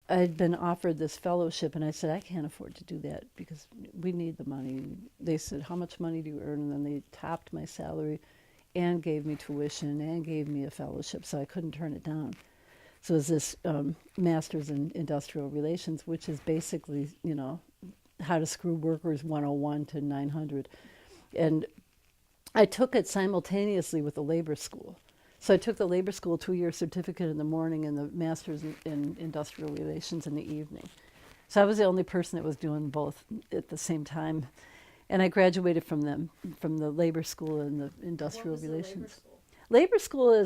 I'd been offered this fellowship, and I said, I can't afford to do that because we need the money. They said, how much money do you earn? And then they topped my salary and gave me tuition and gave me a fellowship, so I couldn't turn it down. So it was this master's in industrial relations, which is basically, how to screw workers 101 to 900. And I took it simultaneously with the labor school. So I took the labor school 2-year certificate in the morning and the master's in industrial relations in the evening. So I was the only person that was doing both at the same time. And I graduated from them, from the labor school and the industrial What was relations. the labor school? Labor school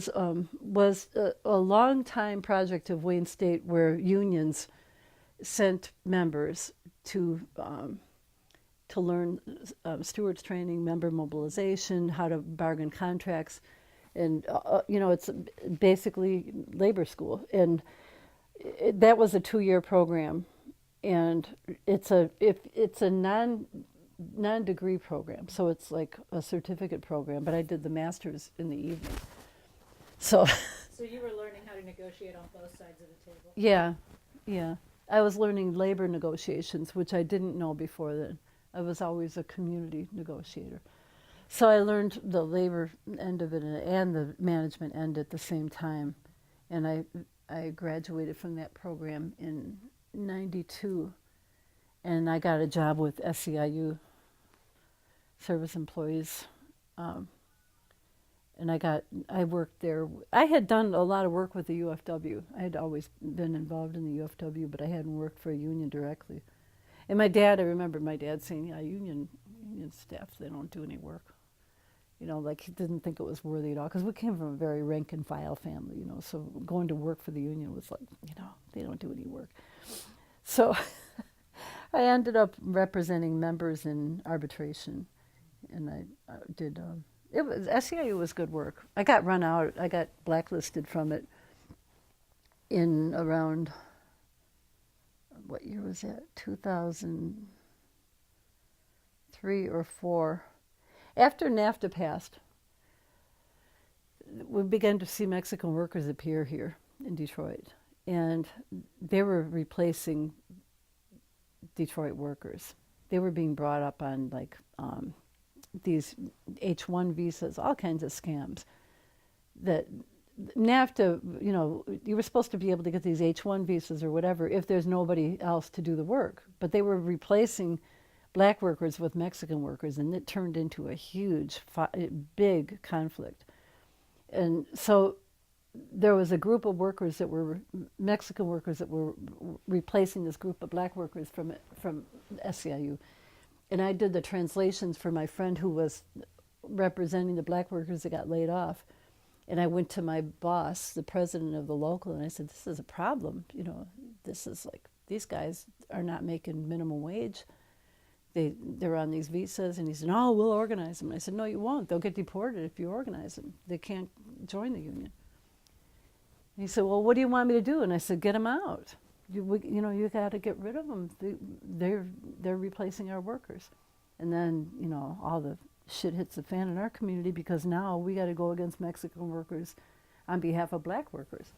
was a long time project of Wayne State where unions sent members to learn stewards training, member mobilization, how to bargain contracts, and it's basically labor school. And that was a 2-year program, and it's a non-degree program, so it's like a certificate program. But I did the master's in the evening, so So you were learning how to negotiate on both sides of the table? yeah. I was learning labor negotiations, which I didn't know before then. I was always a community negotiator. So I learned the labor end of it and the management end at the same time. And I graduated from that program in '92. And I got a job with SEIU, Service Employees. And I worked there. I had done a lot of work with the UFW. I had always been involved in the UFW, but I hadn't worked for a union directly. And I remember my dad saying, yeah, union staff, they don't do any work. Like he didn't think it was worthy at all, because we came from a very rank and file family, so going to work for the union was like, they don't do any work. So I ended up representing members in arbitration, and I did, SEIU was good work. I got run out, I got blacklisted from it in around, what year was that, 2003 or 4. After NAFTA passed, we began to see Mexican workers appear here in Detroit, and they were replacing Detroit workers. They were being brought up on these H-1 visas, all kinds of scams. That NAFTA, you were supposed to be able to get these H-1 visas or whatever if there's nobody else to do the work, but they were replacing black workers with Mexican workers, and it turned into a huge, big conflict. And so there was a group of workers that were Mexican workers that were replacing this group of black workers from SEIU. And I did the translations for my friend who was representing the black workers that got laid off. And I went to my boss, the president of the local, and I said, this is a problem. This is like, these guys are not making minimum wage. They're on these visas. And he said, oh, we'll organize them. I said, no, you won't. They'll get deported if you organize them. They can't join the union. And he said, well, what do you want me to do? And I said, get them out. You got to get rid of them. They're replacing our workers. And then, all the shit hits the fan in our community, because now we got to go against Mexican workers on behalf of black workers.